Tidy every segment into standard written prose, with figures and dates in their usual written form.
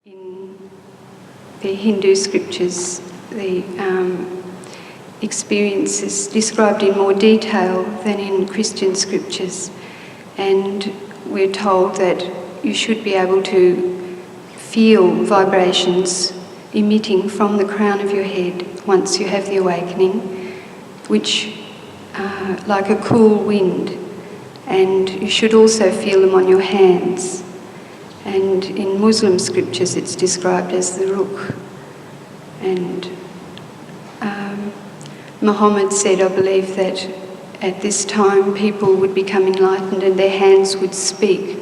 In the Hindu scriptures, the experience is described in more detail than in Christian scriptures, and we're told that you should be able to feel vibrations emitting from the crown of your head once you have the awakening, which like a cool wind, and you should also feel them on your hands. And in Muslim scriptures it's described as the ruh. And Muhammad said, I believe, that at this time people would become enlightened and their hands would speak.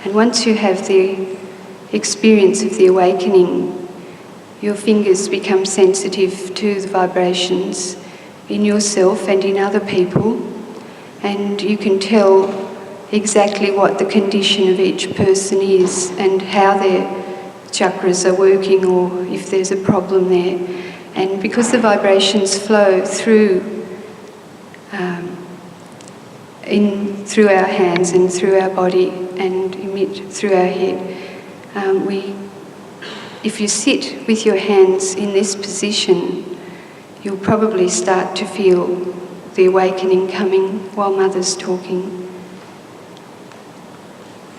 And once you have the experience of the awakening, your fingers become sensitive to the vibrations in yourself and in other people, and you can tell exactly what the condition of each person is and how their chakras are working, or if there's a problem there. And because the vibrations flow through through our hands and through our body and emit through our head, if you sit with your hands in this position, you'll probably start to feel the awakening coming while Mother's talking.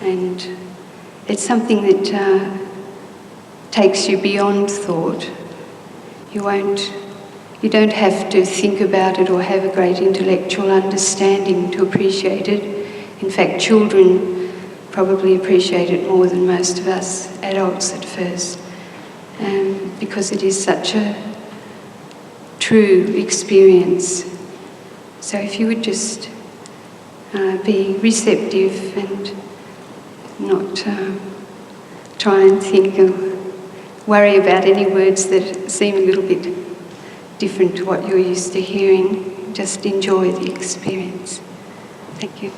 And it's something that takes you beyond thought. You don't have to think about it or have a great intellectual understanding to appreciate it. In fact, children probably appreciate it more than most of us adults at first, because it is such a true experience. So if you would just be receptive and not try and think or worry about any words that seem a little bit different to what you're used to hearing. Just enjoy the experience. Thank you.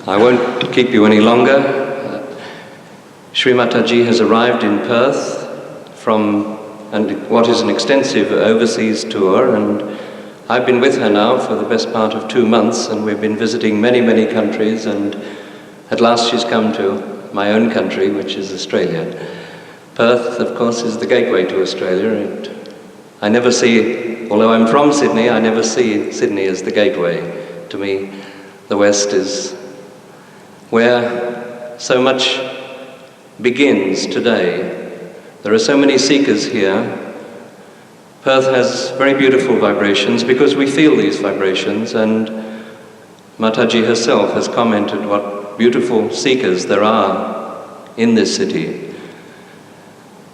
I won't keep you any longer. Sri Mataji has arrived in Perth from what is an extensive overseas tour, and I've been with her now for the best part of 2 months, and we've been visiting many, many countries, and at last she's come to my own country, which is Australia. Perth, of course, is the gateway to Australia, and I never see, although I'm from Sydney, I never see Sydney as the gateway. To me, the West is where so much begins today. There are so many seekers here. Perth has very beautiful vibrations because we feel these vibrations, and Mataji herself has commented what beautiful seekers there are in this city.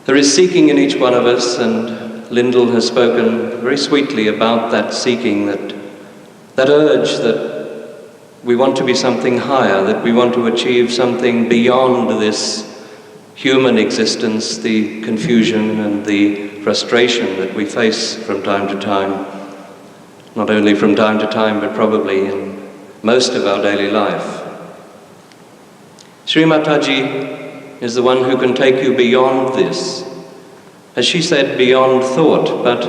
There is seeking in each one of us, and Lyndall has spoken very sweetly about that seeking, that urge that we want to be something higher, that we want to achieve something beyond this human existence, the confusion and the frustration that we face from time to time, not only from time to time, but probably in most of our daily life. Sri Mataji is the one who can take you beyond this. As she said, beyond thought, but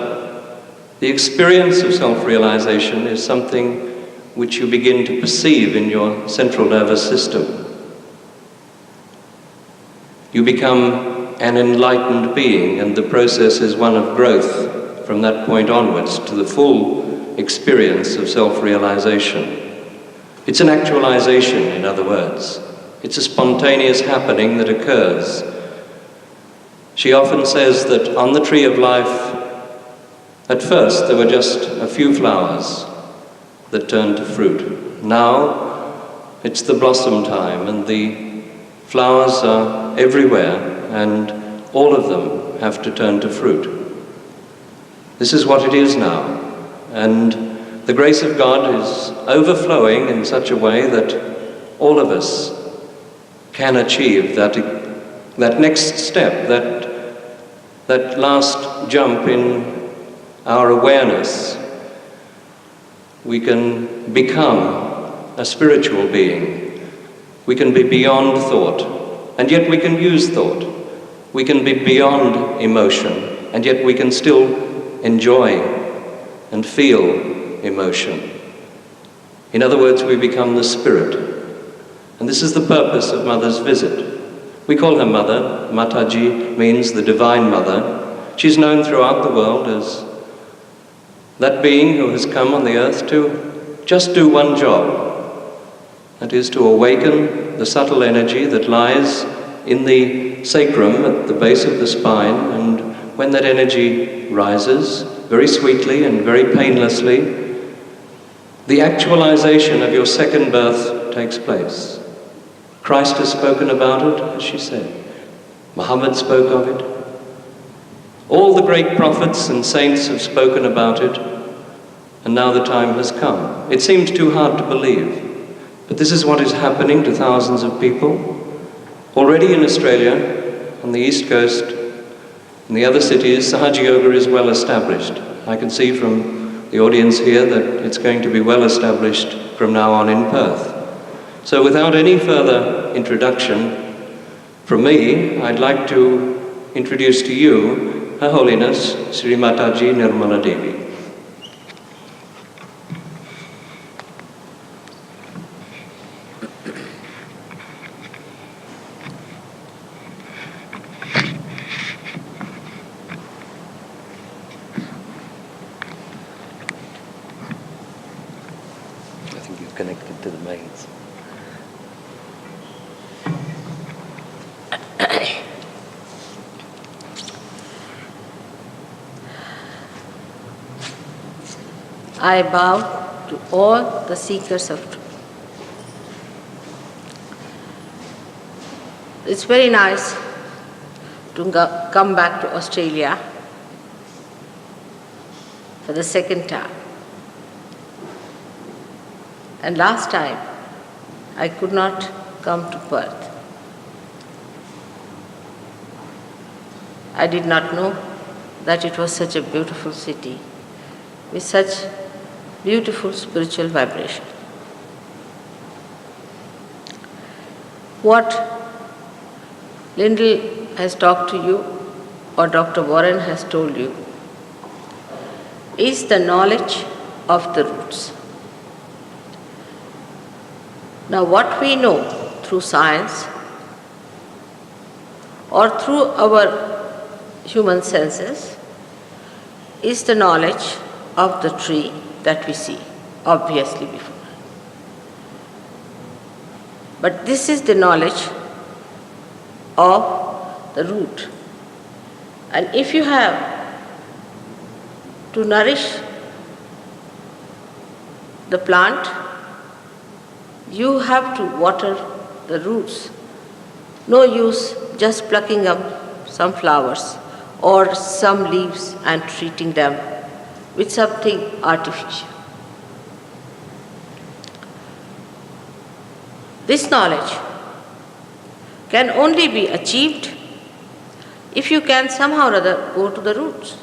the experience of self-realization is something which you begin to perceive in your central nervous system. You become an enlightened being, and the process is one of growth from that point onwards to the full experience of self-realization. It's an actualization, in other words. It's a spontaneous happening that occurs. She often says that on the tree of life, at first there were just a few flowers that turned to fruit. Now it's the blossom time, and the flowers are everywhere, and all of them have to turn to fruit. This is what it is now, and the grace of God is overflowing in such a way that all of us can achieve that next step, that last jump in our awareness. We can become a spiritual being. We can be beyond thought, and yet we can use thought. We can be beyond emotion, and yet we can still enjoy and feel emotion. In other words, we become the spirit. And this is the purpose of Mother's visit. We call her Mother. Mataji means the Divine Mother. She's known throughout the world as that being who has come on the earth to just do one job. That is to awaken the subtle energy that lies in the sacrum at the base of the spine, and when that energy rises, very sweetly and very painlessly, the actualization of your second birth takes place. Christ has spoken about it, as she said. Muhammad spoke of it. All the great prophets and saints have spoken about it, and now the time has come. It seems too hard to believe, but this is what is happening to thousands of people. Already in Australia, on the East Coast, in the other cities, Sahaja Yoga is well established. I can see from the audience here that it's going to be well established from now on in Perth. So without any further introduction from me, I'd like to introduce to you Her Holiness Sri Mataji Nirmala Devi. I think you're connected to the mains. I bow to all the seekers of truth. It's very nice to come back to Australia for the second time. And last time, I could not come to Perth. I did not know that it was such a beautiful city with such beautiful spiritual vibration. What Lyndall has talked to you, or Dr. Warren has told you, is the knowledge of the roots. Now, what we know through science or through our human senses is the knowledge of the tree that we see, obviously before. But this is the knowledge of the root. And if you have to nourish the plant, you have to water the roots. No use just plucking up some flowers or some leaves and treating them with something artificial. This knowledge can only be achieved if you can somehow or other go to the roots.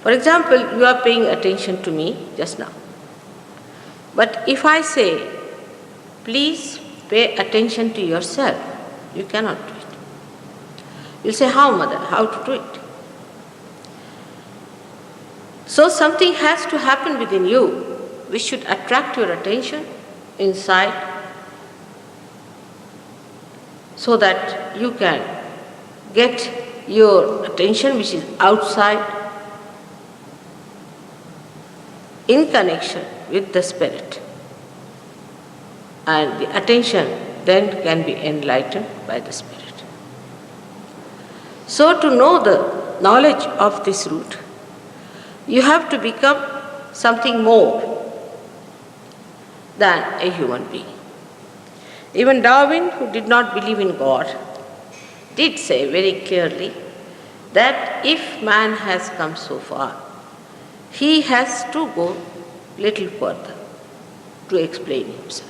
For example, you are paying attention to me just now. But if I say, please pay attention to yourself, you cannot do it. You'll say, how, Mother? How to do it? So something has to happen within you which should attract your attention inside so that you can get your attention which is outside in connection with the spirit. And the attention then can be enlightened by the spirit. So to know the knowledge of this root, you have to become something more than a human being. Even Darwin, who did not believe in God, did say very clearly that if man has come so far, he has to go little further to explain himself.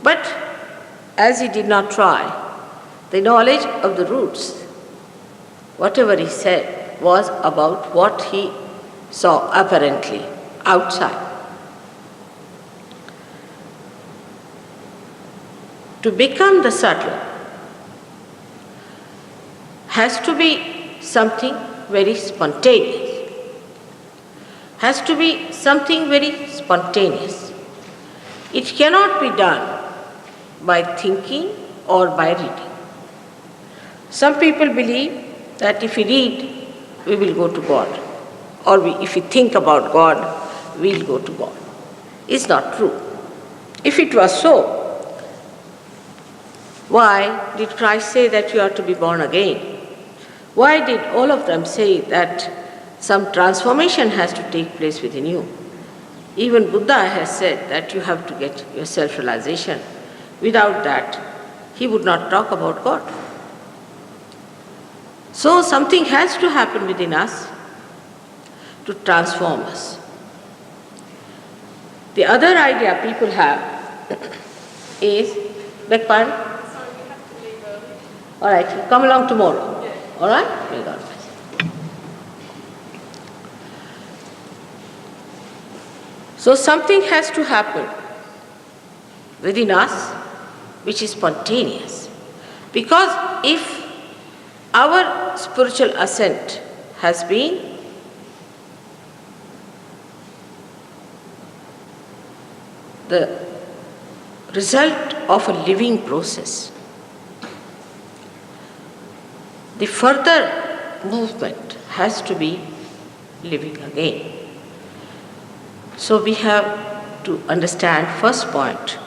But as he did not try, the knowledge of the roots, whatever he said, was about what he saw apparently outside. To become the subtle has to be something very spontaneous. Has to be something very spontaneous. It cannot be done by thinking or by reading. Some people believe that if we read, we will go to God, or if we think about God, we will go to God. It's not true. If it was so, why did Christ say that you are to be born again? Why did all of them say that some transformation has to take place within you? Even Buddha has said that you have to get your self-realization. Without that, he would not talk about God. So something has to happen within us to transform us. The other idea people have is, beg pardon? All right, you come along tomorrow. Yes. All right? May God bless. So something has to happen within us which is spontaneous. Because if our spiritual ascent has been the result of a living process, the further movement has to be living again. So we have to understand, first point,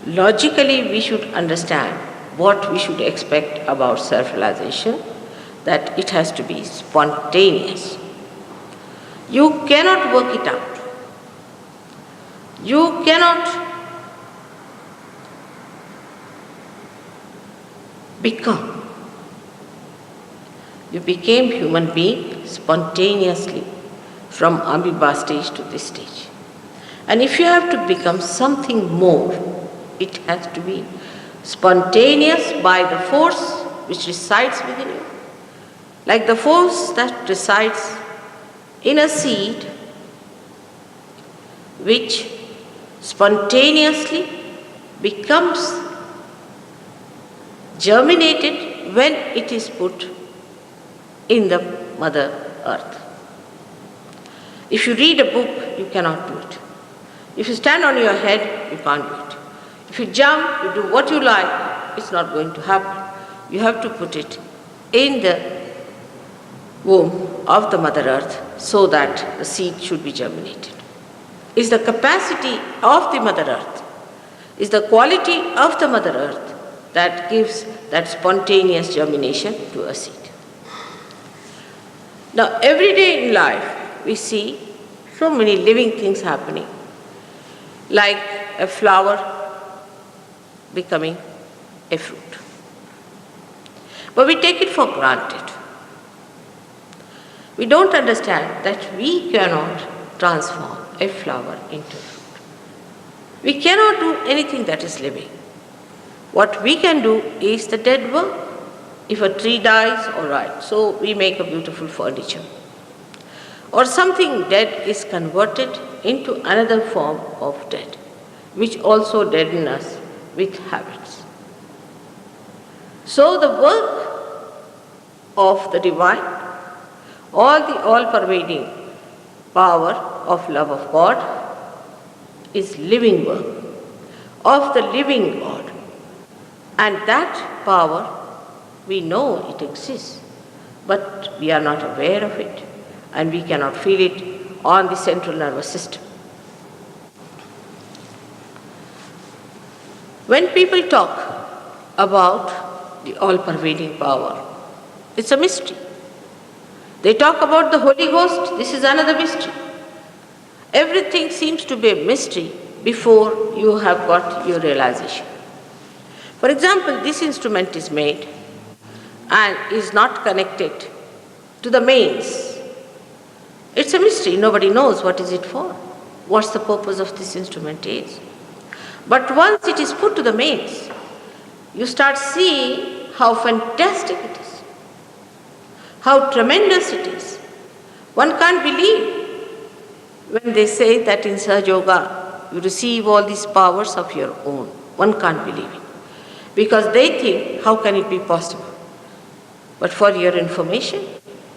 logically we should understand what we should expect about self-realization, that it has to be spontaneous. You cannot work it out. You cannot become. You became human being spontaneously from amoeba stage to this stage. And if you have to become something more, it has to be spontaneous by the force which resides within you. Like the force that resides in a seed which spontaneously becomes germinated when it is put in the Mother Earth. If you read a book, you cannot do it. If you stand on your head, you can't do it. If you jump, you do what you like, it's not going to happen. You have to put it in the womb of the Mother Earth so that the seed should be germinated. It's the capacity of the Mother Earth, it's the quality of the Mother Earth that gives that spontaneous germination to a seed. Now, every day in life, we see so many living things happening, like a flower becoming a fruit. But we take it for granted. We don't understand that we cannot transform a flower into a fruit. We cannot do anything that is living. What we can do is the dead work. If a tree dies, all right, so we make a beautiful furniture. Or something dead is converted into another form of dead, which also deaden us with habits. So the work of the divine, all the all-pervading power of love of God is living work of the living God. And that power, we know it exists, but we are not aware of it, and we cannot feel it on the central nervous system. When people talk about the all-pervading power, it's a mystery. They talk about the Holy Ghost, this is another mystery. Everything seems to be a mystery before you have got your realization. For example, this instrument is made and is not connected to the mains. It's a mystery, nobody knows what is it for, what's the purpose of this instrument is. But once it is put to the mains, you start seeing how fantastic it is, how tremendous it is. One can't believe when they say that in Sahaja Yoga you receive all these powers of your own. One can't believe it, because they think, how can it be possible? But for your information,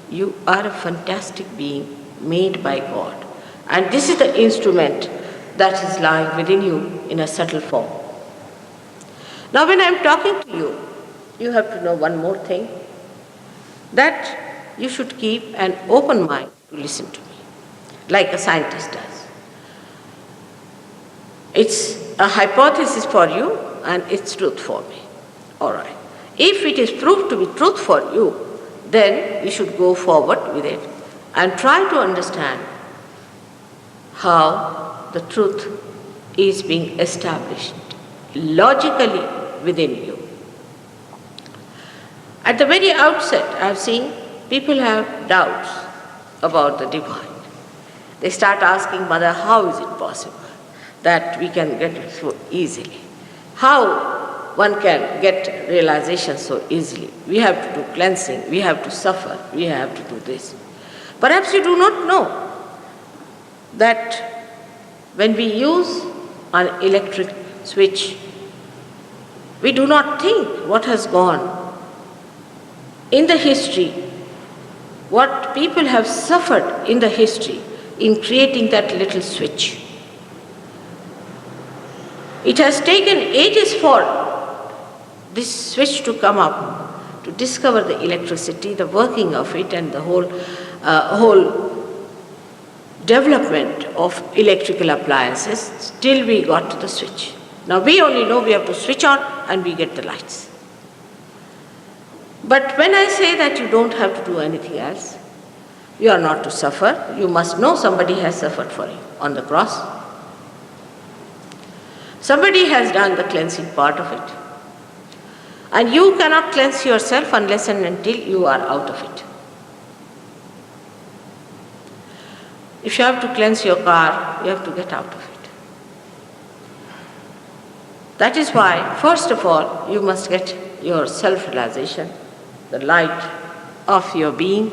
you are a fantastic being made by God. And this is the instrument that is lying within you in a subtle form. Now when I am talking to you, you have to know one more thing, that you should keep an open mind to listen to me, like a scientist does. It's a hypothesis for you and it's truth for me. All right. If it is proved to be truth for you, then you should go forward with it and try to understand how the truth is being established logically within you. At the very outset, I have seen people have doubts about the divine. They start asking, Mother, how is it possible that we can get it so easily? How one can get realization so easily? We have to do cleansing, we have to suffer, we have to do this. Perhaps you do not know that when we use an electric switch, we do not think what has gone in the history, what people have suffered in the history in creating that little switch. It has taken ages for this switch to come up, to discover the electricity, the working of it, and the whole development of electrical appliances till we got to the switch. Now we only know we have to switch on and we get the lights. But when I say that you don't have to do anything else, you are not to suffer, you must know somebody has suffered for you on the cross. Somebody has done the cleansing part of it. And you cannot cleanse yourself unless and until you are out of it. If you have to cleanse your car, you have to get out of it. That is why, first of all, you must get your self-realization, the light of your being,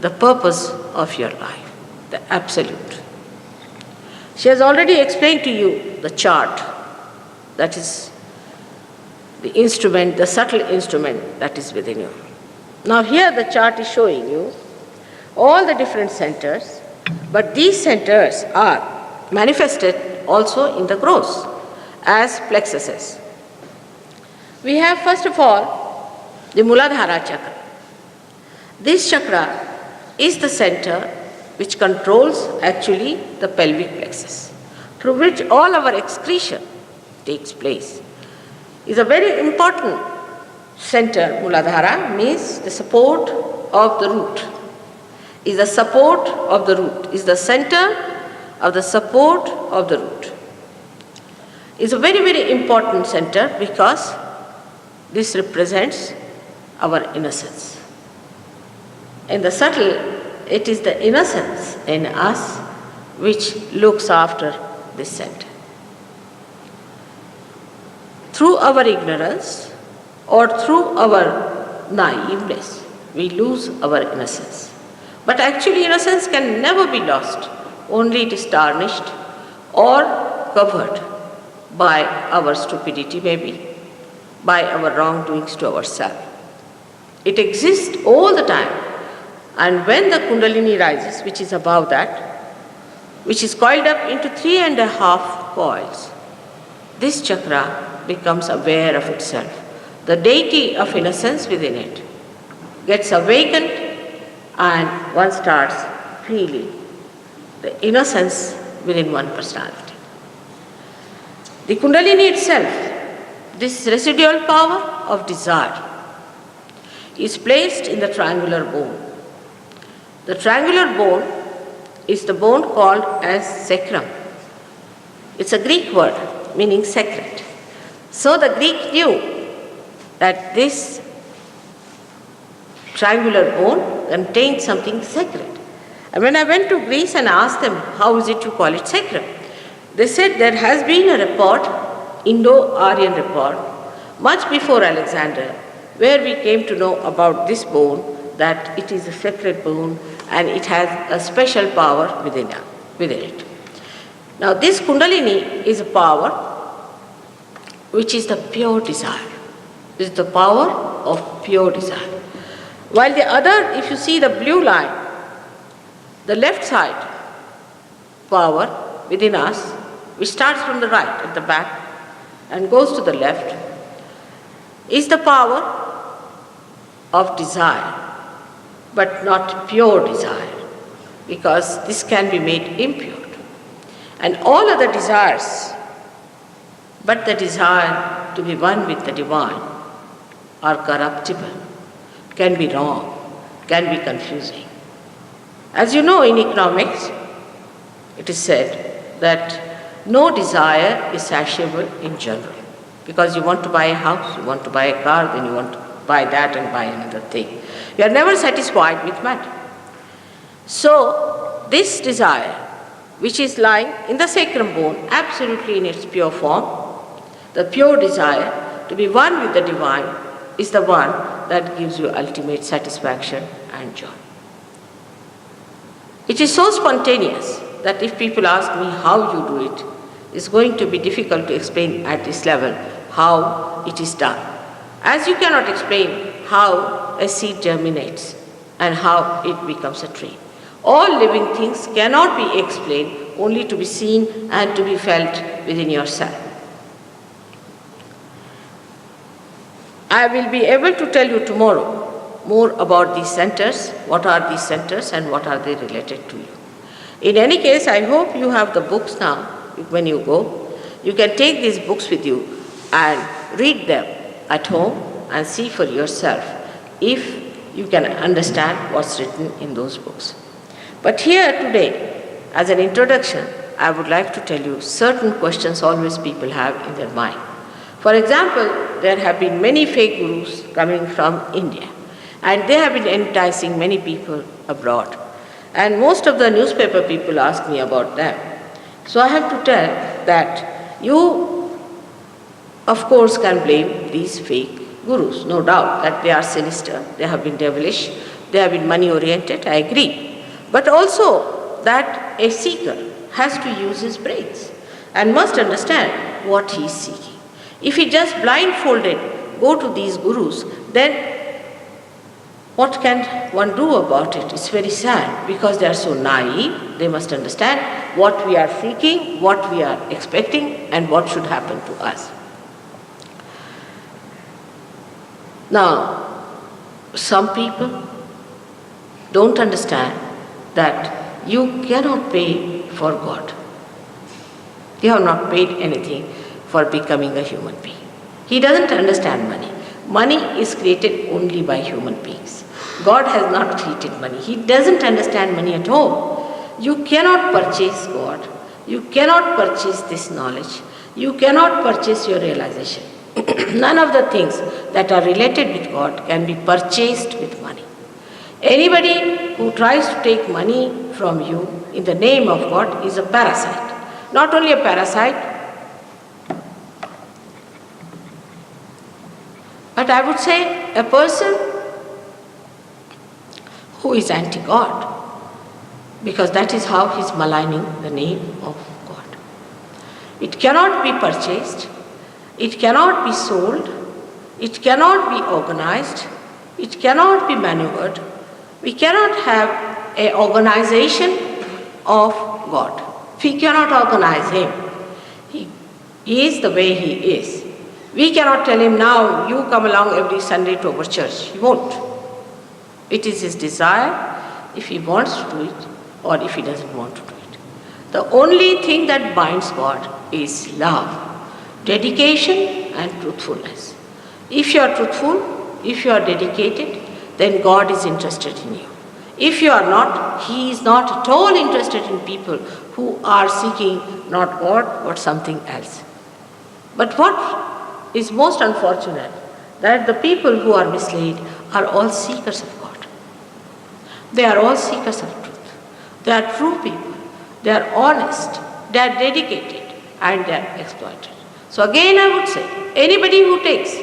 the purpose of your life, the absolute. She has already explained to you the chart, that is the instrument, the subtle instrument that is within you. Now here the chart is showing you all the different centers, but these centers are manifested also in the gross as plexuses. We have first of all the Muladhara chakra. This chakra is the center which controls actually the pelvic plexus, through which all our excretion takes place. Is a very important center. Muladhara means the support of the root. Is the support of the root. Is the center of the support of the root. Is a very, very important center because this represents our innocence. In the subtle, it is the innocence in us which looks after this center. Through our ignorance or through our naiveness, we lose our innocence. But actually innocence can never be lost, only it is tarnished or covered by our stupidity maybe, by our wrongdoings to ourselves. It exists all the time, and when the Kundalini rises, which is above that, which is coiled up into 3.5 coils, this chakra becomes aware of itself. The deity of innocence within it gets awakened and one starts feeling the innocence within one personality. The Kundalini itself, this residual power of desire, is placed in the triangular bone. The triangular bone is the bone called as sacrum. It's a Greek word meaning sacred. So the Greek knew that this triangular bone contained something sacred. And when I went to Greece and asked them, how is it you call it sacred? They said there has been a report, Indo-Aryan report, much before Alexander, where we came to know about this bone, that it is a sacred bone and it has a special power within it. Now this Kundalini is a power which is the pure desire. This is the power of pure desire. While the other, if you see the blue line, the left side power, within us, which starts from the right at the back and goes to the left, is the power of desire, but not pure desire, because this can be made impure. And all other desires, but the desire to be one with the divine, are corruptible, can be wrong, can be confusing. As you know, in economics, it is said that no desire is satiable in general. Because you want to buy a house, you want to buy a car, then you want to buy that and buy another thing. You are never satisfied with matter. So, this desire, which is lying in the sacrum bone, absolutely in its pure form, the pure desire to be one with the divine, is the one that gives you ultimate satisfaction and joy. It is so spontaneous that if people ask me how you do it, it's going to be difficult to explain at this level how it is done. As you cannot explain how a seed germinates and how it becomes a tree. All living things cannot be explained, only to be seen and to be felt within yourself. I will be able to tell you tomorrow more about these centers, what are these centers and what are they related to you. In any case, I hope you have the books now when you go. You can take these books with you and read them at home and see for yourself if you can understand what's written in those books. But here today, as an introduction, I would like to tell you certain questions always people have in their mind. For example, there have been many fake gurus coming from India, and they have been enticing many people abroad. And most of the newspaper people ask me about them. So I have to tell that you, of course, can blame these fake gurus. No doubt that they are sinister, they have been devilish, they have been money-oriented, I agree. But also that a seeker has to use his brains and must understand what he is seeking. If he just blindfolded go to these gurus, then what can one do about it? It's very sad because they are so naive. They must understand what we are seeking, what we are expecting, and what should happen to us. Now, some people don't understand that you cannot pay for God. You have not paid anything for becoming a human being. He doesn't understand money. Money is created only by human beings. God has not created money. He doesn't understand money at all. You cannot purchase God. You cannot purchase this knowledge. You cannot purchase your realization. None of the things that are related with God can be purchased with money. Anybody who tries to take money from you in the name of God is a parasite. Not only a parasite, but I would say a person who is anti-God, because that is how he is maligning the name of God. It cannot be purchased, it cannot be sold, it cannot be organized, it cannot be maneuvered. We cannot have an organization of God. We cannot organize him. He is the way he is. We cannot tell him, now you come along every Sunday to our church. He won't. It is his desire if he wants to do it or if he doesn't want to do it. The only thing that binds God is love, dedication and truthfulness. If you are truthful, if you are dedicated, then God is interested in you. If you are not, he is not at all interested in people who are seeking not God but something else. But what is most unfortunate, that the people who are misled are all seekers of God. They are all seekers of truth. They are true people. They are honest. They are dedicated and they are exploited. So again I would say, anybody who takes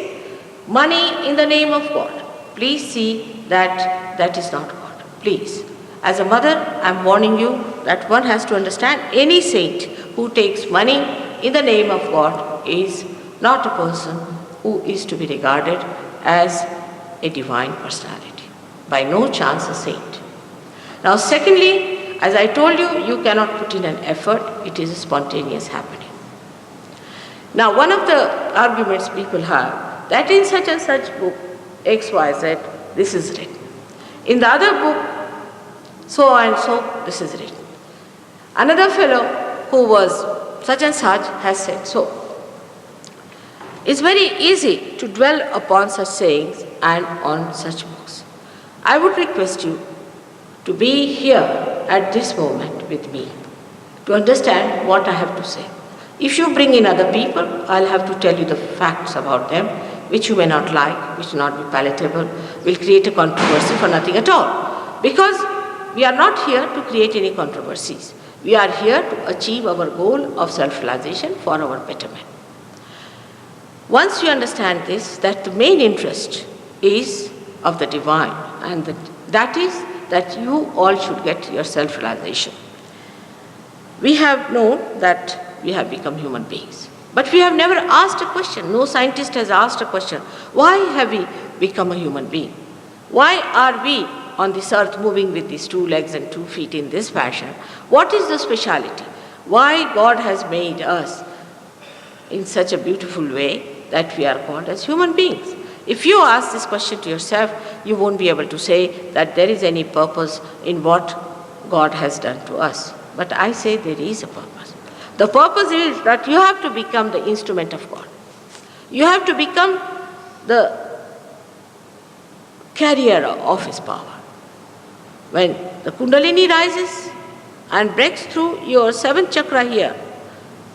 money in the name of God, please see that that is not God. Please. As a mother, I am warning you that one has to understand any saint who takes money in the name of God is not a person who is to be regarded as a divine personality. By no chance a saint. Now secondly, As I told you, you cannot put in an effort, it is a spontaneous happening. Now, one of the arguments people have, that in such and such book, XYZ, this is written. In the other book, so and so, this is written. Another fellow who was such and such has said so. It's very easy to dwell upon such sayings and on such books. I would request you to be here at this moment with me, to understand what I have to say. If you bring in other people, I'll have to tell you the facts about them, which you may not like, which will not be palatable, will create a controversy for nothing at all. Because we are not here to create any controversies. We are here to achieve our goal of self-realization for our betterment. Once you understand this, that the main interest is of the divine, and that is that you all should get your self-realization. We have known that we have become human beings, but we have never asked a question. No scientist has asked a question. Why have we become a human being? Why are we on this earth moving with these 2 legs and 2 feet in this fashion? What is the speciality? Why God has made us in such a beautiful way that we are called as human beings? If you ask this question to yourself, you won't be able to say that there is any purpose in what God has done to us. But I say there is a purpose. The purpose is that you have to become the instrument of God. You have to become the carrier of His power. When the Kundalini rises and breaks through your 7th chakra here,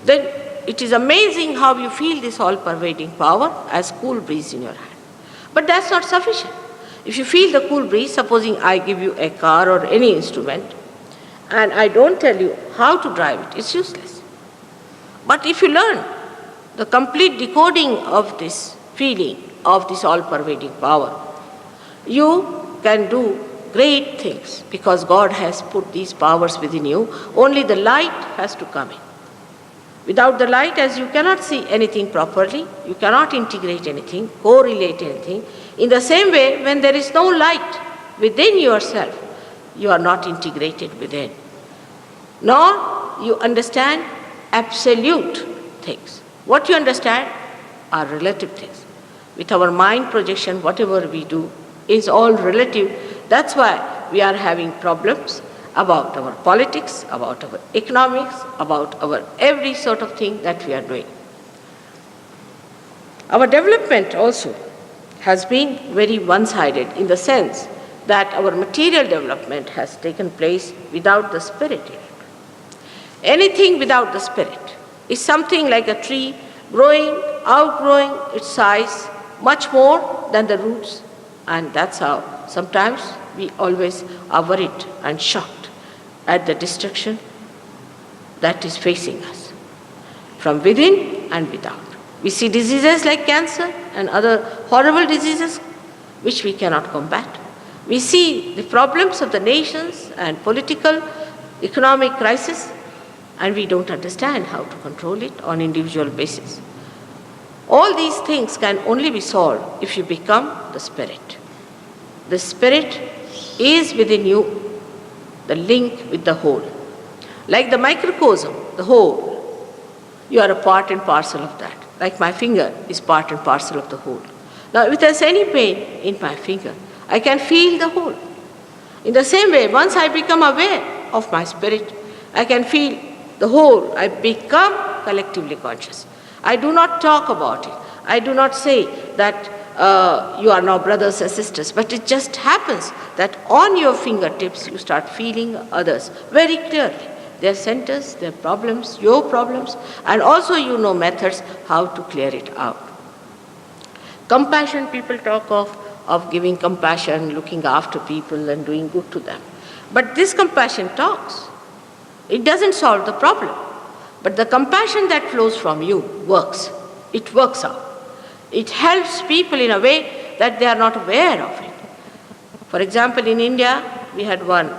then it is amazing how you feel this all-pervading power as cool breeze in your hand. But that's not sufficient. If you feel the cool breeze, supposing I give you a car or any instrument, and I don't tell you how to drive it, it's useless. But if you learn the complete decoding of this feeling, of this all-pervading power, you can do great things because God has put these powers within you. Only the light has to come in. Without the light, as you cannot see anything properly, you cannot integrate anything, correlate anything. In the same way, when there is no light within yourself, you are not integrated within. Nor you understand absolute things. What you understand are relative things. With our mind projection, whatever we do is all relative. That's why we are having problems about our politics, about our economics, about our every sort of thing that we are doing. Our development also has been very one-sided in the sense that our material development has taken place without the spirit in it. Anything without the spirit is something like a tree growing, outgrowing its size much more than the roots, and that's how sometimes we always are worried and shocked at the destruction that is facing us from within and without. We see diseases like cancer and other horrible diseases which we cannot combat. We see the problems of the nations and political, economic crisis, and we don't understand how to control it on individual basis. All these things can only be solved if you become the spirit. The spirit is within you, the link with the whole. Like the microcosm, the whole, you are a part and parcel of that. Like my finger is part and parcel of the whole. Now, if there's any pain in my finger, I can feel the whole. In the same way, once I become aware of my spirit, I can feel the whole. I become collectively conscious. I do not talk about it. I do not say that you are now brothers and sisters, but it just happens that on your fingertips you start feeling others very clearly. Their centers, their problems, your problems, and also you know methods how to clear it out. Compassion, people talk of giving compassion, looking after people and doing good to them. But this compassion talks. It doesn't solve the problem. But the compassion that flows from you works. It works out. It helps people in a way that they are not aware of it. For example, in India, we had one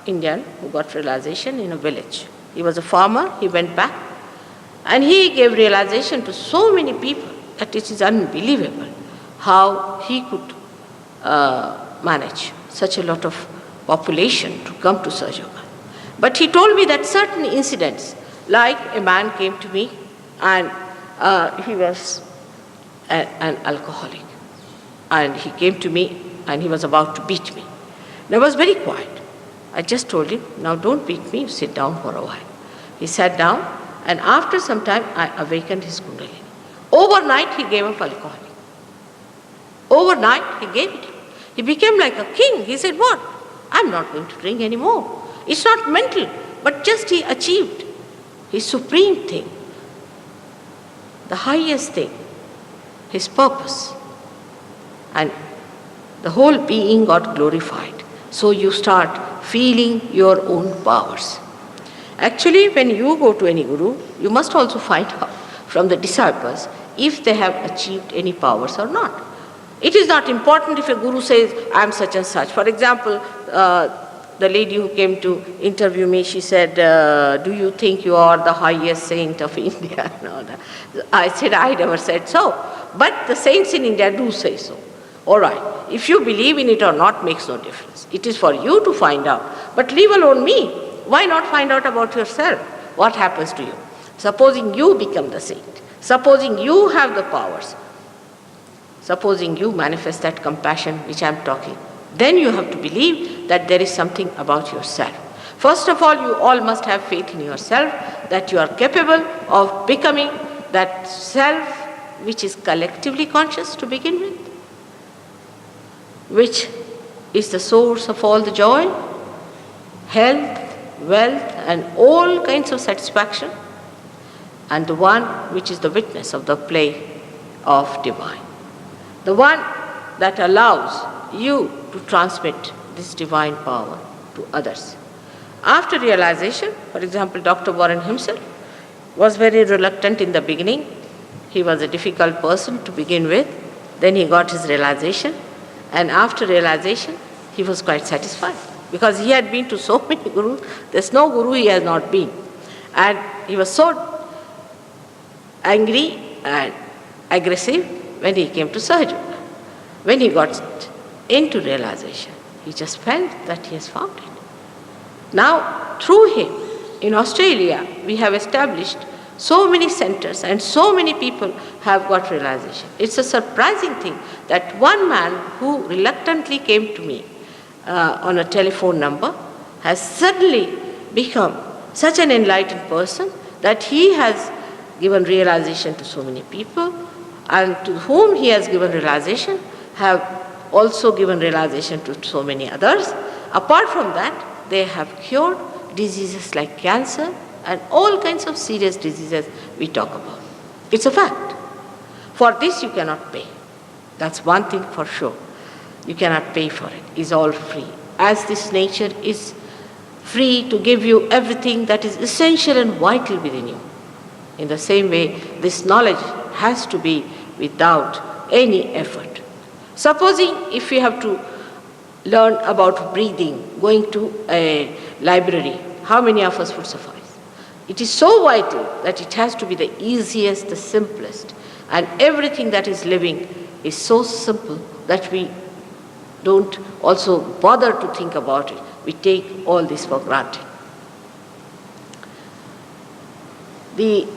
Indian who got realization in a village. He was a farmer, he went back, and he gave realization to so many people that it is unbelievable how he could manage such a lot of population to come to Sahaja Yoga. But he told me that certain incidents, like a man came to me and he was an alcoholic. And he came to me and he was about to beat me. And I was very quiet. I just told him, now don't beat me, sit down for a while. He sat down, and after some time I awakened his Kundalini. Overnight he gave up alcohol. Overnight he gave it. He became like a king. He said, what? I'm not going to drink anymore. It's not mental, but just he achieved his supreme thing, the highest thing, his purpose. And the whole being got glorified. So you start feeling your own powers. Actually, when you go to any guru, you must also find out from the disciples if they have achieved any powers or not. It is not important if a guru says, I am such and such. For example, the lady who came to interview me, she said, do you think you are the highest saint of India? No, I said, I never said so. But the saints in India do say so. All right, if you believe in it or not makes no difference. It is for you to find out. But leave alone me. Why not find out about yourself? What happens to you? Supposing you become the saint. Supposing you have the powers. Supposing you manifest that compassion which I am talking. Then you have to believe that there is something about yourself. First of all, you all must have faith in yourself that you are capable of becoming that self which is collectively conscious to begin with, which is the source of all the joy, health, wealth, and all kinds of satisfaction, and the one which is the witness of the play of divine. The one that allows you to transmit this divine power to others. After realization, for example, Dr. Warren himself was very reluctant in the beginning. He was a difficult person to begin with. Then he got his realization. And after realization, he was quite satisfied. Because he had been to so many gurus, there's no guru he has not been. And he was so angry and aggressive when he came to Sahaja. When he got into realization, he just felt that he has found it. Now, through him, in Australia, we have established so many centers and so many people have got realization. It's a surprising thing that one man who reluctantly came to me on a telephone number has suddenly become such an enlightened person that he has given realization to so many people, and to whom he has given realization have also given realization to so many others. Apart from that, they have cured diseases like cancer and all kinds of serious diseases we talk about. It's a fact. For this you cannot pay. That's one thing for sure. You cannot pay for it. It's all free. As this nature is free to give you everything that is essential and vital within you. In the same way, this knowledge has to be without any effort. Supposing if you have to learn about breathing, going to a library, how many of us would suffice? It is so vital that it has to be the easiest, the simplest, and everything that is living is so simple that we don't also bother to think about it. We take all this for granted. The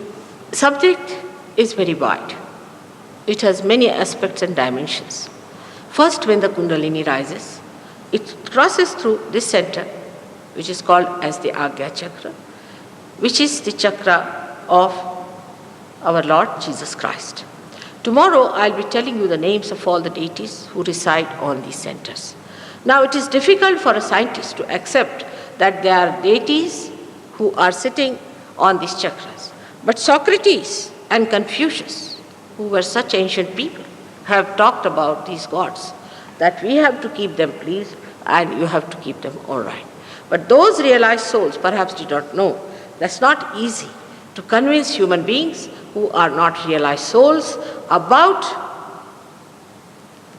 subject is very wide. It has many aspects and dimensions. First, when the Kundalini rises, it crosses through this center, which is called as the Agya Chakra, which is the chakra of our Lord Jesus Christ. Tomorrow, I'll be telling you the names of all the deities who reside on these centers. Now, it is difficult for a scientist to accept that there are deities who are sitting on these chakras. But Socrates and Confucius, who were such ancient people, have talked about these gods, that we have to keep them pleased and you have to keep them all right. But those realized souls perhaps did not know. That's not easy to convince human beings who are not realized souls about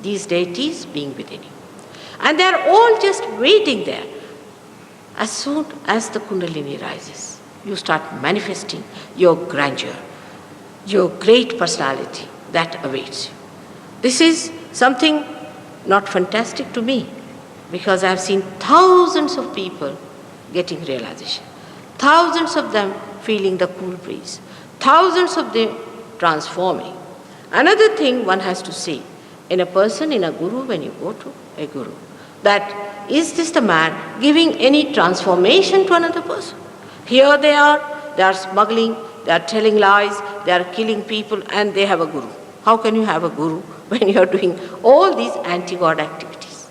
these deities being within you. And they are all just waiting there. As soon as the Kundalini rises, you start manifesting your grandeur, your great personality that awaits you. This is something not fantastic to me, because I have seen thousands of people getting realization. Thousands of them feeling the cool breeze. Thousands of them transforming. Another thing one has to see in a person, in a guru, when you go to a guru, that is this the man giving any transformation to another person? Here they are smuggling, they are telling lies, they are killing people, and they have a guru. How can you have a guru when you are doing all these anti-God activities?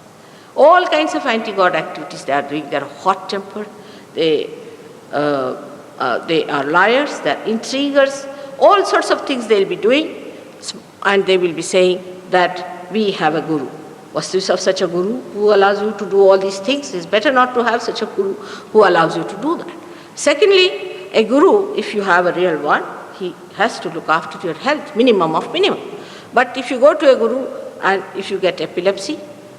All kinds of anti-God activities they are doing. They are hot-tempered, they are liars, they are intriguers, all sorts of things they will be doing, and they will be saying that we have a guru. Was this of such a guru who allows you to do all these things? It's better not to have such a guru who allows you to do that. Secondly, a guru, if you have a real one, he has to look after your health, minimum of minimum. But if you go to a guru and if you get epilepsy,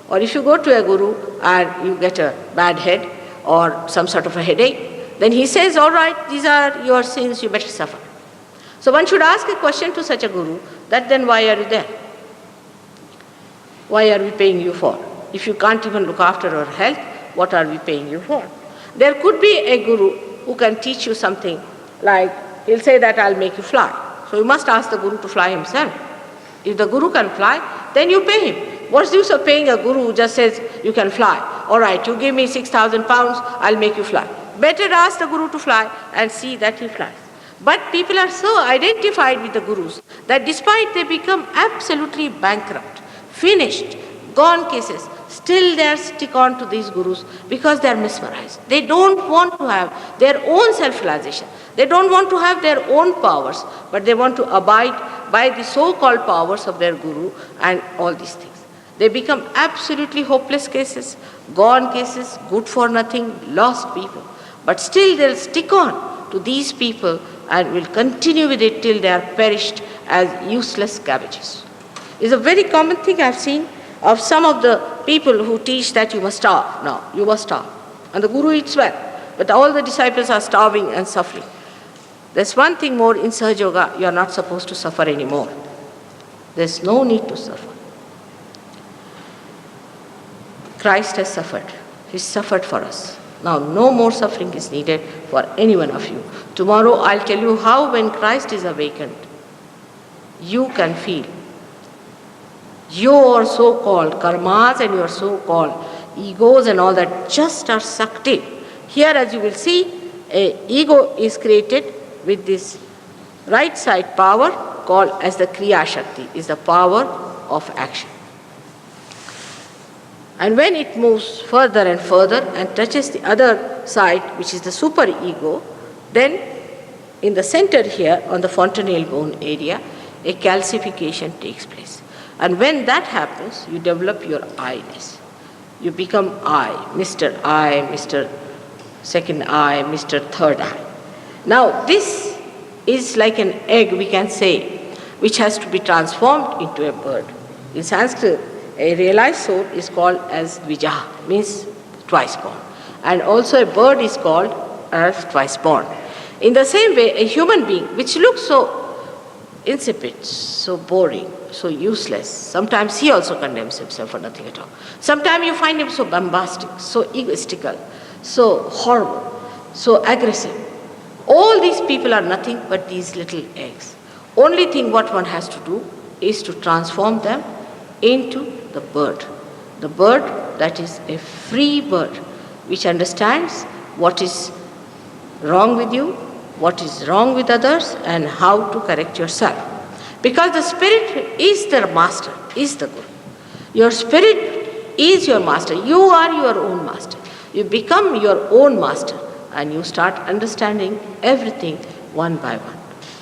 or if you go to a guru and you get a bad head or some sort of a headache, then he says, all right, these are your sins, you better suffer. So one should ask a question to such a guru, that then why are you there? Why are we paying you for? If you can't even look after our health, what are we paying you for? There could be a guru who can teach you something like, he'll say that I'll make you fly. So you must ask the guru to fly himself. If the guru can fly, then you pay him. What's the use of paying a guru who just says you can fly? All right, you give me 6,000 pounds, I'll make you fly. Better ask the guru to fly and see that he flies. But people are so identified with the gurus that despite they become absolutely bankrupt, finished, gone cases, still they are stick on to these gurus because they are mesmerized. They don't want to have their own self-realization. They don't want to have their own powers, but they want to abide by the so-called powers of their guru and all these things. They become absolutely hopeless cases, gone cases, good for nothing, lost people. But still they'll stick on to these people and will continue with it till they are perished as useless cabbages. It's a very common thing I've seen of some of the people who teach that you must starve. Now, you must starve. And the guru eats well, but all the disciples are starving and suffering. There's one thing more in Sahaja Yoga, you are not supposed to suffer anymore. There's no need to suffer. Christ has suffered. He suffered for us. Now, no more suffering is needed for any one of you. Tomorrow, I'll tell you how when Christ is awakened, you can feel your so-called karmas and your so-called egos and all that just are sucked in. Here, as you will see, an ego is created with this right side power called as the Kriya Shakti, is the power of action. And when it moves further and further and touches the other side, which is the super ego, then in the center here on the fontanelle bone area, a calcification takes place. And when that happens, you develop your I-ness. You become I, Mr. Second eye, Mr. Third eye. Now this is like an egg, we can say, which has to be transformed into a bird. In Sanskrit, a realized soul is called as Dvijaha, means twice born. And also a bird is called as twice born. In the same way, a human being, which looks so insipid, so boring, so useless, sometimes he also condemns himself for nothing at all. Sometimes you find him so bombastic, so egoistical, so horrible, so aggressive. All these people are nothing but these little eggs. Only thing what one has to do is to transform them into the bird. The bird that is a free bird, which understands what is wrong with you, what is wrong with others, and how to correct yourself. Because the spirit is the master, is the guru. Your spirit is your master. You are your own master. You become your own master and you start understanding everything one by one.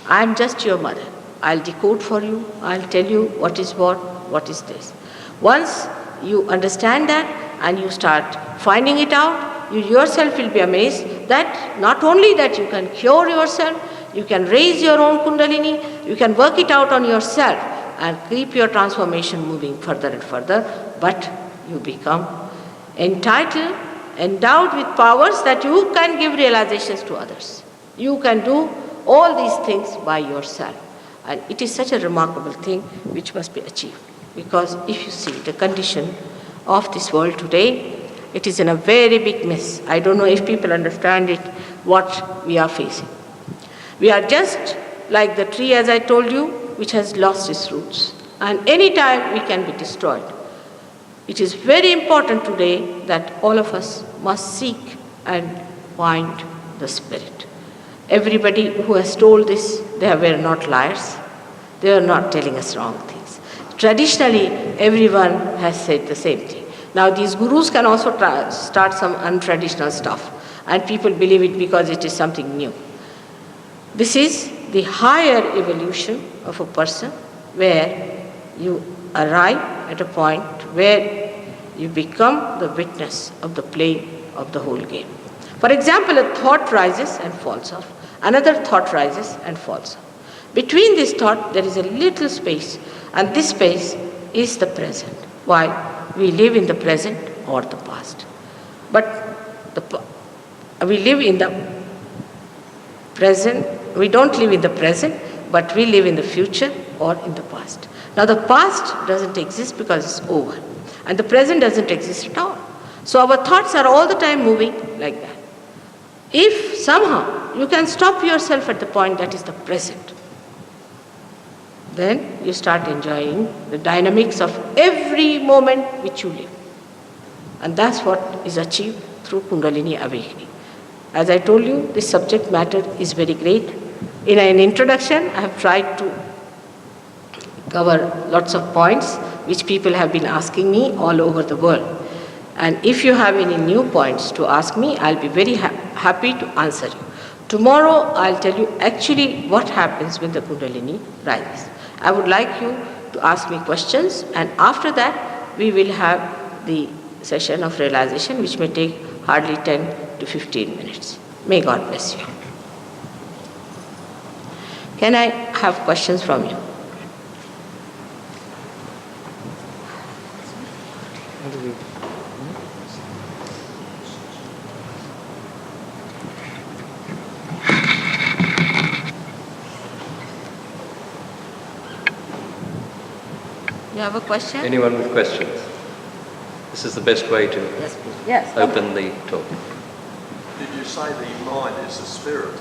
I am just your mother. I'll decode for you. I'll tell you what is what is this. Once you understand that and you start finding it out, you yourself will be amazed that not only that you can cure yourself, you can raise your own kundalini, you can work it out on yourself and keep your transformation moving further and further, but you become entitled, endowed with powers that you can give realizations to others. You can do all these things by yourself. And it is such a remarkable thing which must be achieved. Because if you see the condition of this world today, it is in a very big mess. I don't know if people understand it, what we are facing. We are just like the tree, as I told you, which has lost its roots. And any time we can be destroyed. It is very important today that all of us must seek and find the Spirit. Everybody who has told this, they were not liars. They are not telling us wrong things. Traditionally, everyone has said the same thing. Now, these gurus can also start some untraditional stuff, and people believe it because it is something new. This is the higher evolution of a person where you arrive at a point where you become the witness of the play of the whole game. For example, a thought rises and falls off. Another thought rises and falls off. Between this thought, there is a little space, and this space is the present. Why? We live in the present or the past. But we live in the present. We don't live in the present, but we live in the future or in the past. Now, the past doesn't exist because it's over, and the present doesn't exist at all. So our thoughts are all the time moving like that. If somehow you can stop yourself at the point that is the present, then you start enjoying the dynamics of every moment which you live. And that's what is achieved through Kundalini awakening. As I told you, this subject matter is very great. In an introduction, I have tried to cover lots of points which people have been asking me all over the world. And if you have any new points to ask me, I'll be very happy to answer you. Tomorrow, I'll tell you actually what happens when the Kundalini rises. I would like you to ask me questions, and after that, we will have the session of realization, which may take hardly 10 to 15 minutes. May God bless you. Can I have questions from you? You have a question? Anyone with questions? This is the best way to Yes, please. Yes. open the talk. Did you say the mind is the spirit?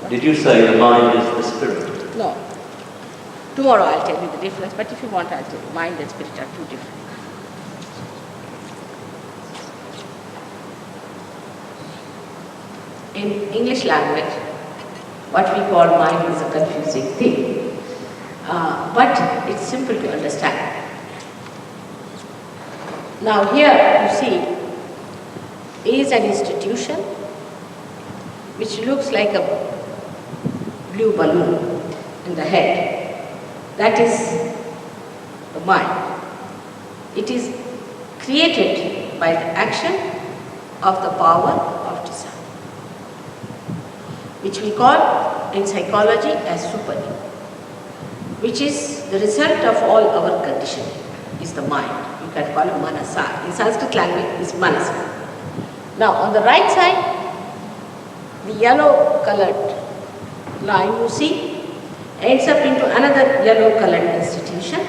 Did you say the mind is the spirit? No. Tomorrow I'll tell you the difference, but if you want, I'll tell you. Mind and spirit are two different. In English language, what we call mind is a confusing thing. But it's simple to understand. Now here you see is an institution which looks like a blue balloon in the head. That is the mind. It is created by the action of the power of desire, which we call in psychology as superego, which is the result of all our conditioning, is the mind. You can call it manasa. In Sanskrit language, is manasa. Now, on the right side, the yellow colored line you see ends up into another yellow colored institution,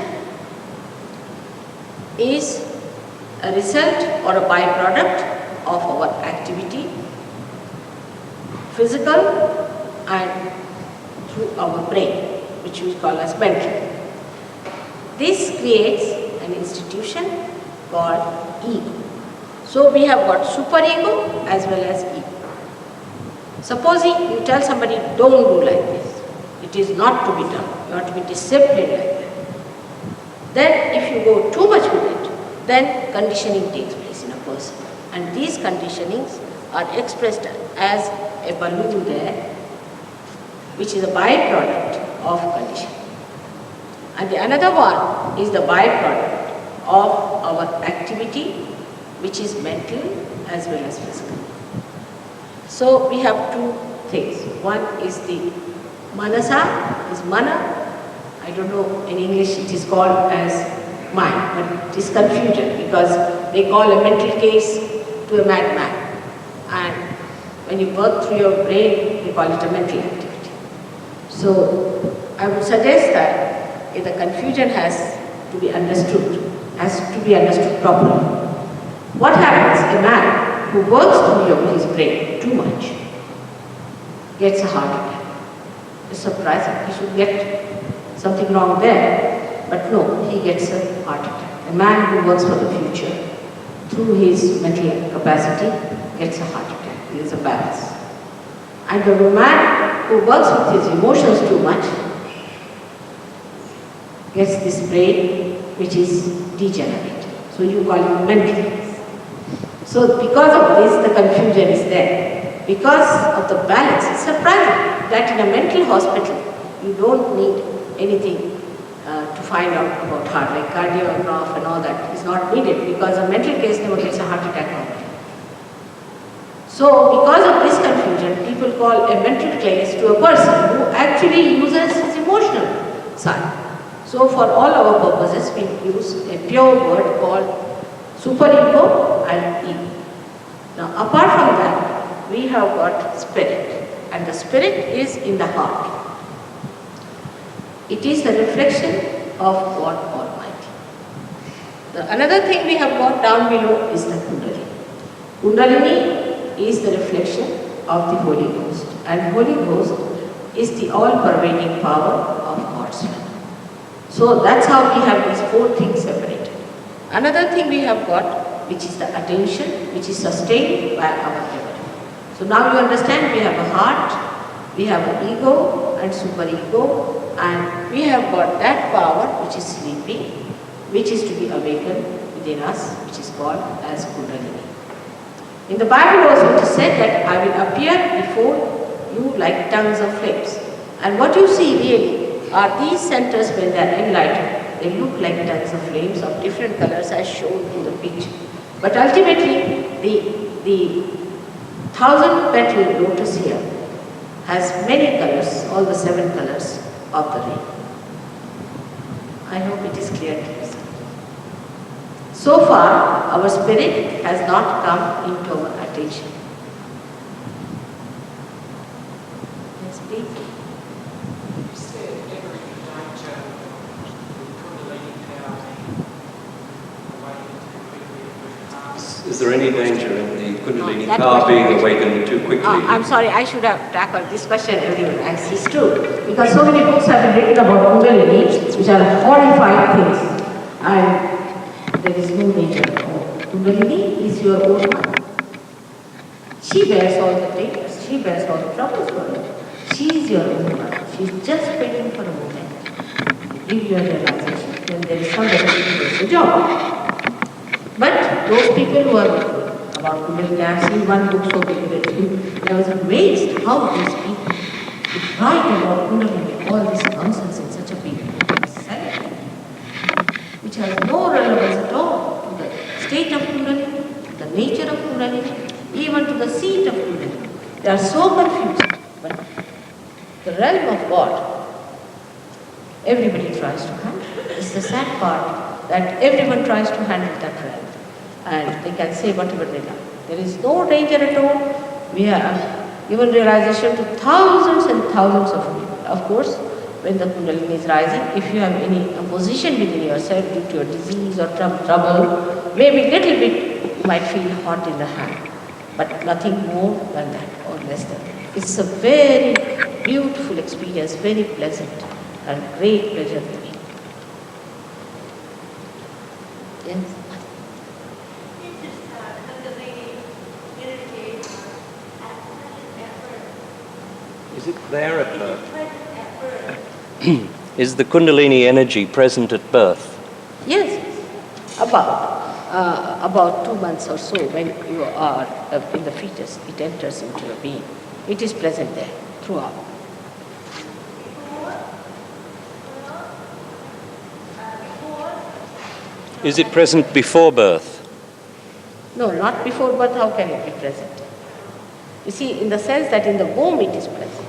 is a result or a byproduct of our activity, physical and through our brain, which we call as mental. This creates an institution called ego. So we have got superego as well as ego. Supposing you tell somebody, don't do like this, it is not to be done, you have to be disciplined like that. Then if you go too much with it, then conditioning takes place in a person. And these conditionings are expressed as a balloon there, which is a byproduct of conditioning. And the another one is the byproduct of our activity, which is mental as well as physical. So we have two things. One is the manasa, is mana. I don't know, in English it is called as mind, but it is confusion because they call a mental case to a madman. And when you work through your brain, you call it a mental activity. So I would suggest that if the confusion has to be understood properly. What happens? A man who works through his brain too much gets a heart attack. It's surprising. He should get something wrong there, but no, he gets a heart attack. A man who works for the future through his mental capacity gets a heart attack. There is a balance. And the man who works with his emotions too much gets this brain which is degenerated. So you call it mental. So because of this, the confusion is there. Because of the balance, it's surprising that in a mental hospital, you don't need anything to find out about heart, like cardiograph and all that is not needed, because a mental case never gets a heart attack normally. So because of this confusion, people call a mental case to a person who actually uses his emotional side. So for all our purposes, we use a pure word called superego and ego. Now apart from that, we have got spirit, and the spirit is in the heart. It is the reflection of God Almighty. Another thing we have got down below is the Kundalini. Kundalini is the reflection of the Holy Ghost, and Holy Ghost is the all-pervading power of God's will. So that's how we have these four things separated. Another thing we have got, which is the attention, which is sustained by our memory. So now you understand we have a heart, we have an ego and superego, and we have got that power which is sleeping, which is to be awakened within us, which is called as Kundalini. In the Bible also it is said that I will appear before you like tongues of flames. And what you see really are these centers when they are enlightened. They look like tongues of flames of different colors as shown in the picture. But ultimately, the 1,000-petal lotus here has many colors, all the 7 colors of the rain. I hope it is clear to you. So far, our spirit has not come into our attention. Yes, please. You said every night the Kundalini power awakened too quickly with hearts. Is there any danger in the Kundalini that power question- being awakened too quickly? I'm sorry, I should have tackled this question earlier. I see it's true. Because so many books have been written about Kundalini, which are horrifying things. And there is no danger at all. Kundalini is your own mother. She bears all the dangers. She bears all the troubles for you. She is your own mother. She is just waiting for a moment to give you a realization when there is somebody who does the job. But those people who are about Kundalini, I have seen one book so big that I was amazed how these people would write about Kundalini, all this nonsense in such a big select, which has no relevance at all to the state of Kundalini, to the nature of Kundalini, even to the seat of Kundalini. They are so confused. But the realm of God, everybody tries to handle. It's the sad part that everyone tries to handle that realm. And they can say whatever they like. There is no danger at all. We have given realization to thousands and thousands of people. Of course, when the Kundalini is rising, if you have any opposition within yourself due to your disease or trouble, maybe little bit you might feel hot in the hand, but nothing more than that or less than that. It's a very beautiful experience, very pleasant and great pleasure to me. Yes? Is it there at birth? Is the Kundalini energy present at birth? Yes, about 2 months or so when you are in the fetus, it enters into your being. It is present there throughout. Is it present before birth? No, not before birth, how can it be present? You see, in the sense that in the womb it is present.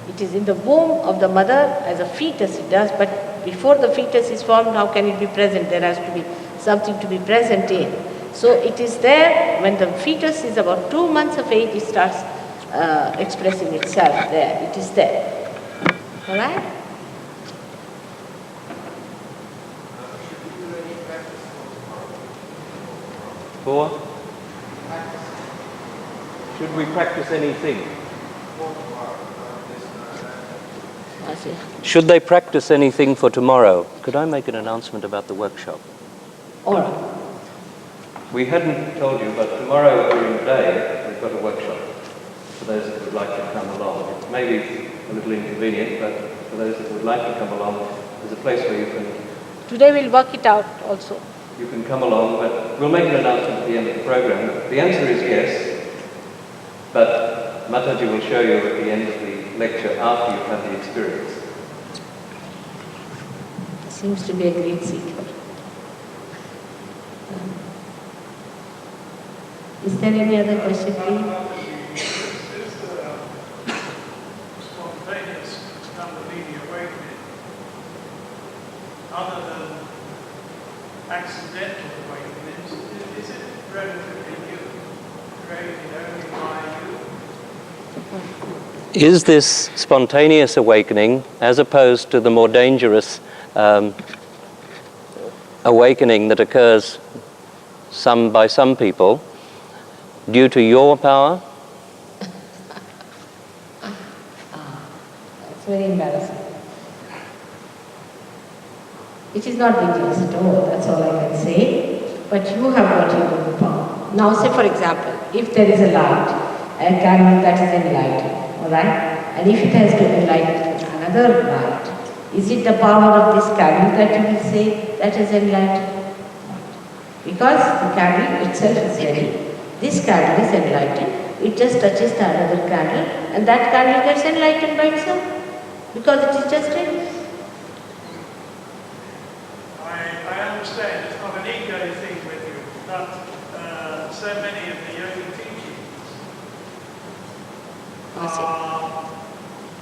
It is in the womb of the mother as a fetus it does, but before the fetus is formed, how can it be present? There has to be something to be present in. So it is there when the fetus is about 2 months of age, it starts expressing itself there. It is there. All right? 4. Should we practice anything? I see. Should they practice anything for tomorrow? Could I make an announcement about the workshop? All right. We hadn't told you, but tomorrow during the day we've got a workshop for those that would like to come along. It may be a little inconvenient, but for those that would like to come along, there's a place where Today we'll work it out also. you can come along, but we'll make an announcement at the end of the program. The answer is yes, but Mataji will show you at the end of the lecture after you've had the experience. Seems to be a great secret. Is there any other question, please? Is the spontaneous Kundalini awakening, other than accidental awakenings, is it relatively new, created only by you? Is this spontaneous awakening, as opposed to the more dangerous awakening that occurs by some people, due to your power? It's very embarrassing. It is not dangerous at all, that's all I can say. But you have got your own power. Now say for example, if there is a light, a candle that is enlightened, alright? And if it has to enlighten another light, is it the power of this candle that you will say that is enlightened? Because the candle itself is ready. This candle is enlightened, it just touches the another candle and that candle gets enlightened by itself because it is just ready. I understand it's not an ego thing with you, but so many of the yoga teachings are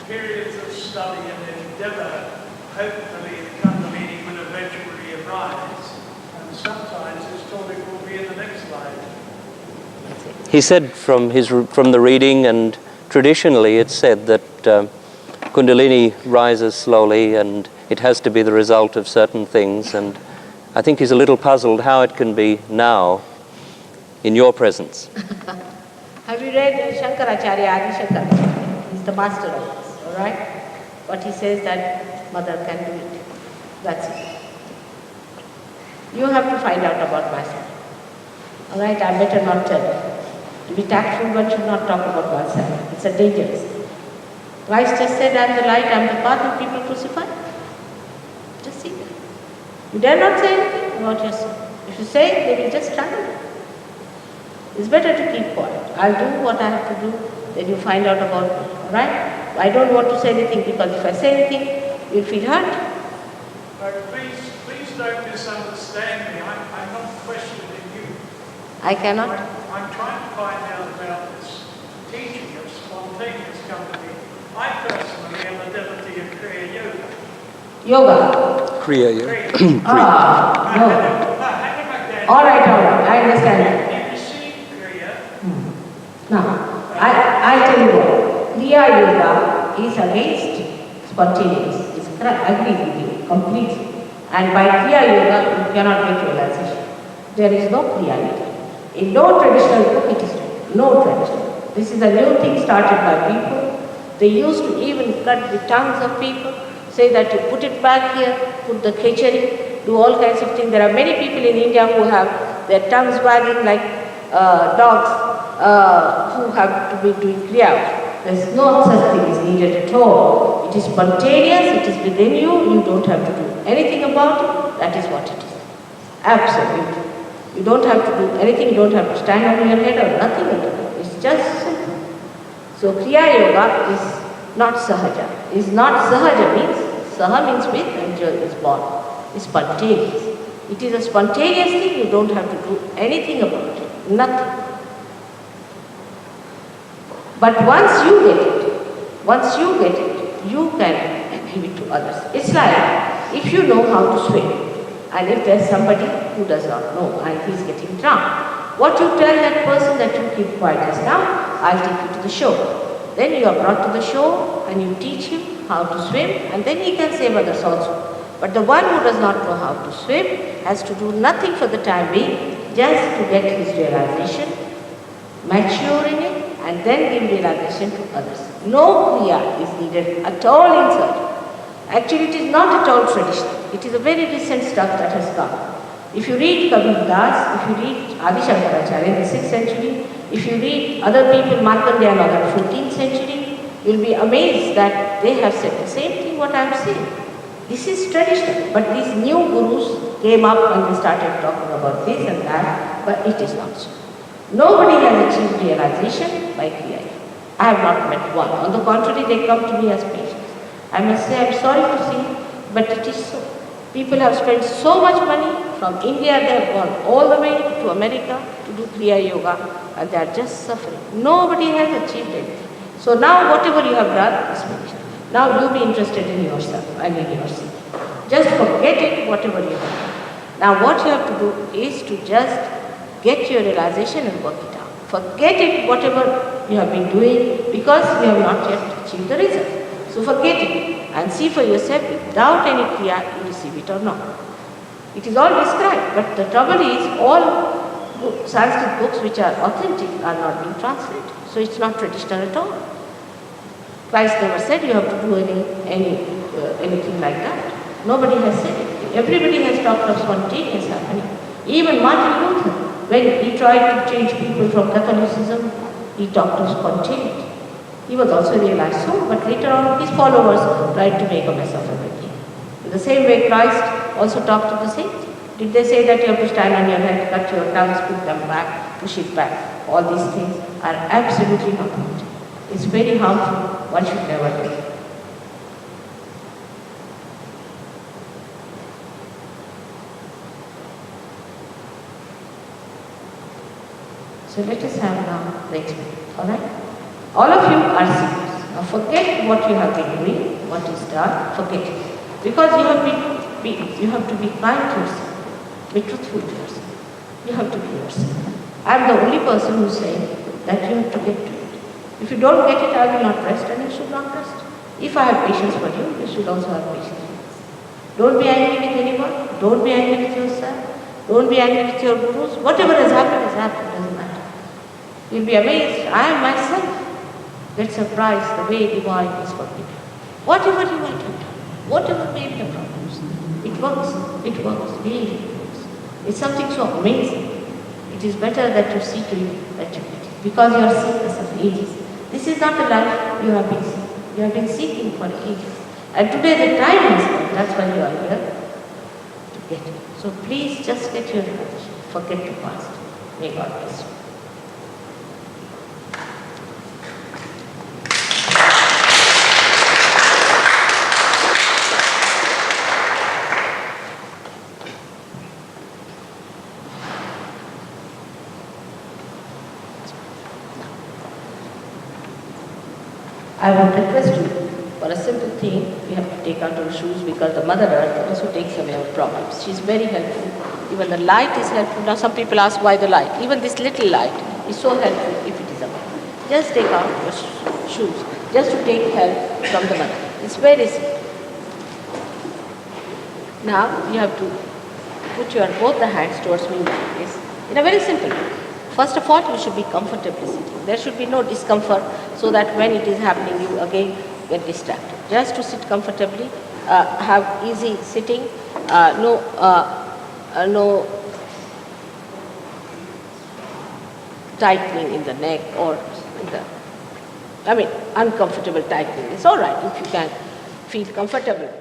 periods of study and endeavour. Hopefully the Kundalini will eventually arise, and sometimes this topic will be in the next life. He said from the reading, and traditionally it's said that Kundalini rises slowly and it has to be the result of certain things, and I think he's a little puzzled how it can be now in your presence. Have you read Shankaracharya, Adi Shankaracharya? He's the master of this, alright? But he says that mother can do it. That's it. You have to find out about myself. Alright, I better not tell you. To be tactful, one should not talk about oneself. It's a dangerous thing. Christ just said, I am the light, I am the path, and people crucify. Just see that. You dare not say anything about yourself. If you say, they will just struggle. It's better to keep quiet. I'll do what I have to do, then you find out about me. Alright? I don't want to say anything because if I say anything, you'll feel hurt. But please don't misunderstand me. I'm not questioning you. I cannot. I'm trying to find out about this teaching of spontaneous Kundalini. I personally am a devotee of Kriya Yoga. Yoga. Kriya, Kriya. No. All right, I understand. You receive Kriya. Now, I tell you what, Kriya Yoga is against spontaneous. It's agree with you completely. And by Kriya Yoga, you cannot get realization. There is no Kriya Yoga. In no traditional book it is written. No traditional. This is a new thing started by people. They used to even cut the tongues of people, say that you put it back here, put the khechari, do all kinds of things. There are many people in India who have their tongues wagging like dogs who have to be doing kriya. There is no such thing is needed at all. It is spontaneous, it is within you, you don't have to do anything about it, that is what it is. Absolutely. You don't have to do anything, you don't have to stand on your head or nothing at all. It's just simple. So Kriya Yoga is not Sahaja. Is not Sahaja means, Saha means with and Ja is born. It's spontaneous. It is a spontaneous thing, you don't have to do anything about it. Nothing. But once you get it, you can give it to others. It's like if you know how to swim, and if there's somebody who does not know and he's getting drowned, what you tell that person that you keep quiet just now, I'll take you to the shore. Then you are brought to the shore and you teach him how to swim and then he can save others also. But the one who does not know how to swim has to do nothing for the time being, just to get his realization, mature in it, and then give realization to others. No kriya is needed at all in sadhana. Actually, it is not at all traditional. It is a very recent stuff that has come. If you read Kabir Das, if you read Adi Shankaracharya in the 6th century, if you read other people, Markandeya in the 14th century, you will be amazed that they have said the same thing what I am saying. This is traditional, but these new gurus came up and they started talking about this and that, but it is not so. Nobody has achieved realization by Kriya. I have not met one. On the contrary, they come to me as patients. I must say, I am sorry to say, but it is so. People have spent so much money. From India, they have gone all the way to America to do Kriya Yoga, and they are just suffering. Nobody has achieved anything. So now whatever you have done is finished. Now you be interested in yourself and in your seeking. Just forget it, whatever you have done. Now what you have to do is to just get your realization and work it out. Forget it, whatever you have been doing, because you have not yet achieved the result. So forget it and see for yourself without any kriya you receive it or not. It is all described, but the trouble is all Sanskrit books which are authentic are not being translated. So it's not traditional at all. Christ never said you have to do anything like that. Nobody has said it. Everybody has talked of spontaneous happening. Even Martin Luther, when he tried to change people from Catholicism, he talked of spontaneity. He was also realized so, but later on his followers tried to make a mess of everything. In the same way, Christ also talked of the same thing. Did they say that you have to stand on your head, cut your tongues, put them back, push it back? All these things are absolutely not good. It's very harmful. One should never do it. So let us have now the experiment, alright? All of you are serious. Now forget what you have been doing, what is done, forget it. Because you have to be kind to yourself, be truthful to yourself. You have to be yourself. I am the only person who is saying that you have to get to it. If you don't get it, I will not rest and you should not rest. If I have patience for you, you should also have patience for us. Don't be angry with anyone. Don't be angry with yourself. Don't be angry with your gurus. Whatever has happened, doesn't matter. You'll be amazed. I am myself get surprised the way divine is forgiving. Whatever you might have done, whatever may be the problems, it works, really works. It's something so amazing. It is better that you see to it that you get it, because you are seekers of ages. This is not a life you have been seeking. You have been seeking for ages. And today the time has come, that's why you are here, to get it. So please just get your realization. Forget the past. May God bless you. I would request you, for a simple thing, we have to take out our shoes because the Mother Earth also takes away our problems. She is very helpful. Even the light is helpful. Now some people ask why the light. Even this little light is so helpful if it is away. Just take out your shoes, just to take help from the Mother. It's very simple. Now you have to put your both the hands towards me like this in a very simple way. First of all, you should be comfortably sitting. There should be no discomfort so that when it is happening, you again get distracted. Just to sit comfortably, have easy sitting, no tightening in the neck or uncomfortable tightening. It's all right if you can feel comfortable.